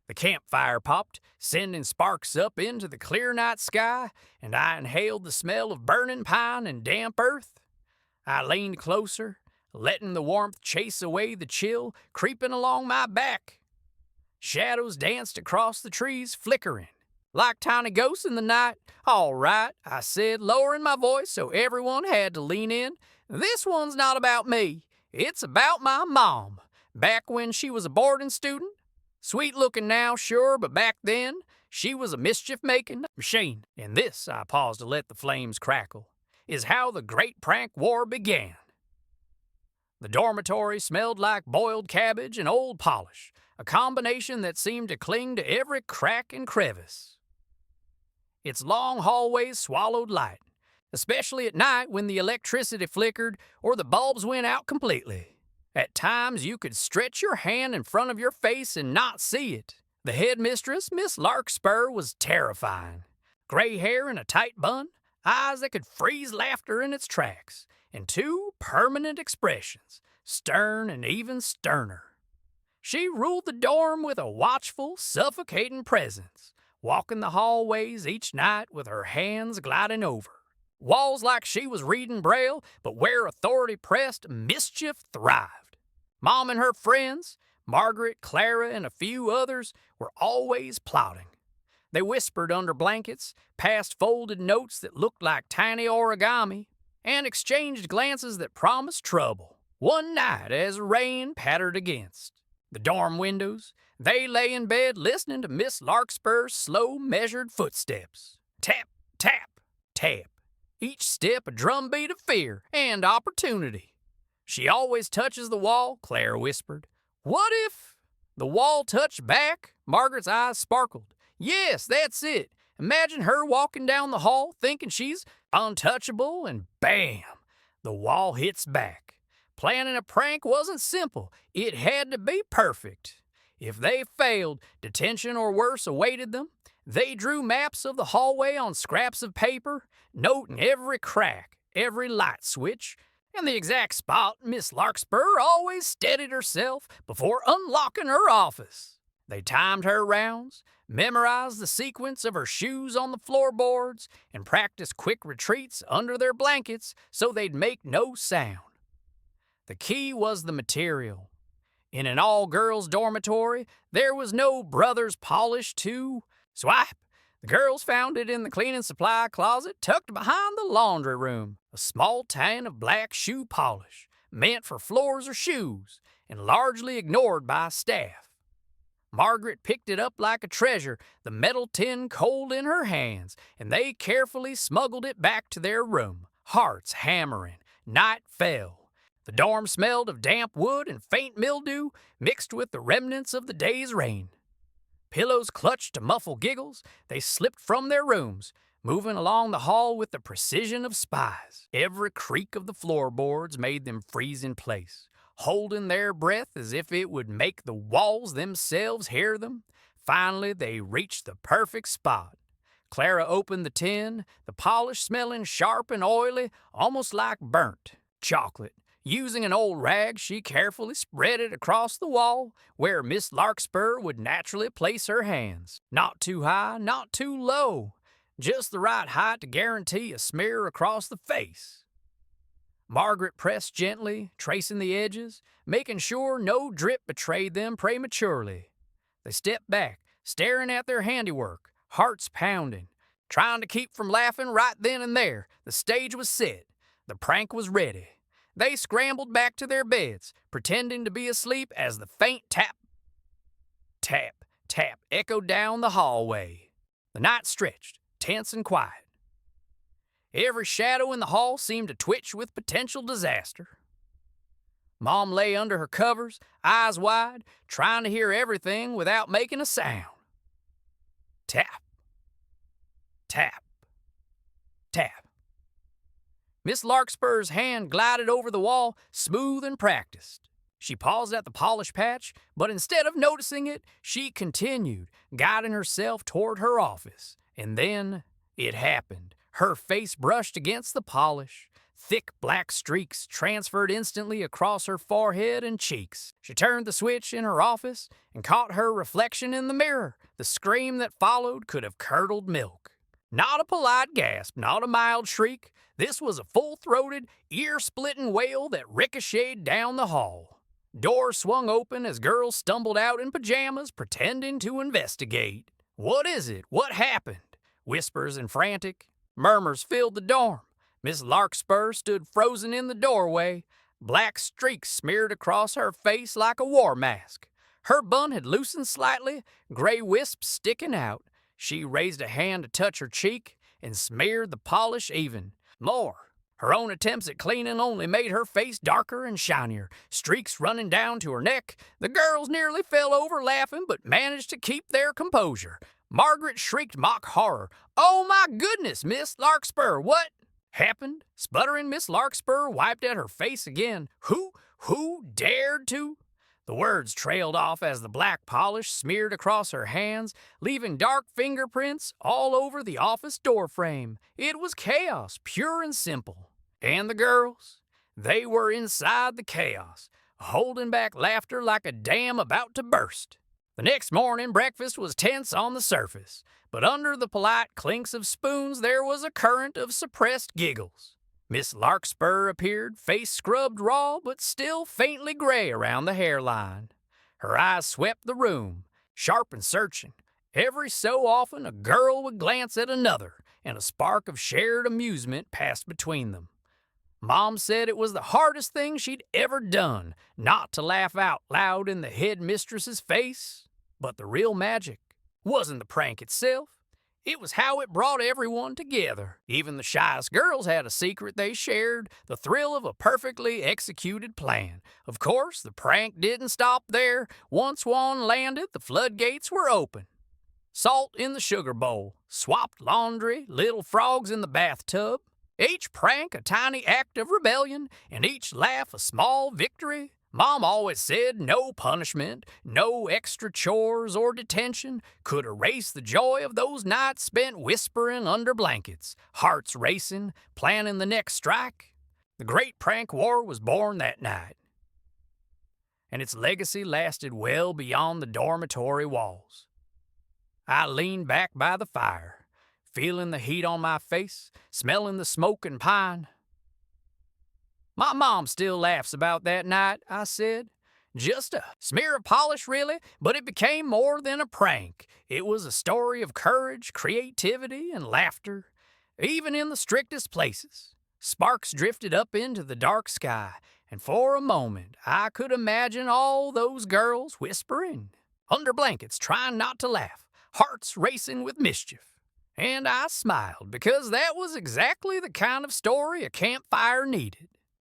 The campfire popped, sending sparks up into the clear night sky, and I inhaled the smell of burning pine and damp earth. I leaned closer, letting the warmth chase away the chill creeping along my back. Shadows danced across the trees, flickering like tiny ghosts in the night. "All right," I said, lowering my voice so everyone had to lean in. "This one's not about me. It's about my mom. Back when she was a boarding student. Sweet looking now, sure, but back then, she was a mischief-making machine." And this, I paused to let the flames crackle, is how the Great Prank War began. The dormitory smelled like boiled cabbage and old polish, a combination that seemed to cling to every crack and crevice. Its long hallways swallowed light, especially at night when the electricity flickered or the bulbs went out completely. At times, you could stretch your hand in front of your face and not see it. The headmistress, Miss Larkspur, was terrifying. Gray hair in a tight bun, eyes that could freeze laughter in its tracks, and two permanent expressions, stern and even sterner. She ruled the dorm with a watchful, suffocating presence, walking the hallways each night with her hands gliding over walls like she was reading Braille, but where authority pressed, mischief thrived. Mom and her friends, Margaret, Clara, and a few others, were always plotting. They whispered under blankets, passed folded notes that looked like tiny origami, and exchanged glances that promised trouble. One night, as rain pattered against the dorm windows, they lay in bed listening to Miss Larkspur's slow, measured footsteps. Tap, tap, tap. Each step a drumbeat of fear and opportunity. "She always touches the wall," Clara whispered. "What if—" The wall touched back? Margaret's eyes sparkled. "Yes, that's it. Imagine her walking down the hall thinking she's untouchable, and bam! The wall hits back. Planning a prank wasn't simple. It had to be perfect. If they failed, detention or worse awaited them. They drew maps of the hallway on scraps of paper, noting every crack, every light switch, and the exact spot Miss Larkspur always steadied herself before unlocking her office. They timed her rounds, memorized the sequence of her shoes on the floorboards, and practiced quick retreats under their blankets so they'd make no sound. The key was the material. In an all-girls dormitory, there was no Brothers Polish to swipe. The girls found it in the cleaning supply closet tucked behind the laundry room, a small tin of black shoe polish, meant for floors or shoes, and largely ignored by staff. Margaret picked it up like a treasure, the metal tin cold in her hands, and they carefully smuggled it back to their room, hearts hammering. Night fell. The dorm smelled of damp wood and faint mildew mixed with the remnants of the day's rain. Pillows clutched to muffle giggles, they slipped from their rooms, moving along the hall with the precision of spies. Every creak of the floorboards made them freeze in place, holding their breath as if it would make the walls themselves hear them. Finally, they reached the perfect spot. Clara opened the tin, the polish smelling sharp and oily, almost like burnt chocolate. Using an old rag, she carefully spread it across the wall where Miss Larkspur would naturally place her hands. Not too high, not too low. Just the right height to guarantee a smear across the face. Margaret pressed gently, tracing the edges, making sure no drip betrayed them prematurely. They stepped back, staring at their handiwork, hearts pounding, trying to keep from laughing right then and there. The stage was set. The prank was ready. They scrambled back to their beds, pretending to be asleep as the faint tap, tap, tap echoed down the hallway. The night stretched, tense and quiet. Every shadow in the hall seemed to twitch with potential disaster. Mom lay under her covers, eyes wide, trying to hear everything without making a sound. Tap, tap, tap. Miss Larkspur's hand glided over the wall, smooth and practiced. She paused at the polish patch, but instead of noticing it, she continued, guiding herself toward her office. And then it happened. Her face brushed against the polish. Thick black streaks transferred instantly across her forehead and cheeks. She turned the switch in her office and caught her reflection in the mirror. The scream that followed could have curdled milk. Not a polite gasp, not a mild shriek. This was a full-throated, ear-splitting wail that ricocheted down the hall. Doors swung open as girls stumbled out in pajamas, pretending to investigate. "What is it? What happened?" Whispers and frantic murmurs filled the dorm. Miss Larkspur stood frozen in the doorway, black streaks smeared across her face like a war mask. Her bun had loosened slightly, gray wisps sticking out. She raised a hand to touch her cheek and smeared the polish even. More. Her own attempts at cleaning only made her face darker and shinier, streaks running down to her neck. The girls nearly fell over laughing, but managed to keep their composure. Margaret shrieked mock horror. "Oh my goodness, Miss Larkspur, what happened?" Sputtering, Miss Larkspur wiped at her face again. Who dared to? The words trailed off as the black polish smeared across her hands, leaving dark fingerprints all over the office doorframe. It was chaos, pure and simple. And the girls? They were inside the chaos, holding back laughter like a dam about to burst. The next morning, breakfast was tense on the surface, but under the polite clinks of spoons there was a current of suppressed giggles. Miss Larkspur appeared, face scrubbed raw, but still faintly gray around the hairline. Her eyes swept the room, sharp and searching. Every so often a girl would glance at another, and a spark of shared amusement passed between them. Mom said it was the hardest thing she'd ever done, not to laugh out loud in the headmistress's face. But the real magic wasn't the prank itself. It was how it brought everyone together. Even the shyest girls had a secret they shared, the thrill of a perfectly executed plan. Of course, the prank didn't stop there. Once one landed, the floodgates were open. Salt in the sugar bowl, swapped laundry, little frogs in the bathtub. Each prank a tiny act of rebellion, and each laugh a small victory. Mom always said no punishment, no extra chores or detention could erase the joy of those nights spent whispering under blankets, hearts racing, planning the next strike. The great prank war was born that night, and its legacy lasted well beyond the dormitory walls. I leaned back by the fire, feeling the heat on my face, smelling the smoke and pine. "My mom still laughs about that night," I said. "Just a smear of polish, really, but it became more than a prank. It was a story of courage, creativity, and laughter, even in the strictest places." Sparks drifted up into the dark sky, and for a moment I could imagine all those girls whispering under blankets, trying not to laugh, hearts racing with mischief. And I smiled, because that was exactly the kind of story a campfire needed.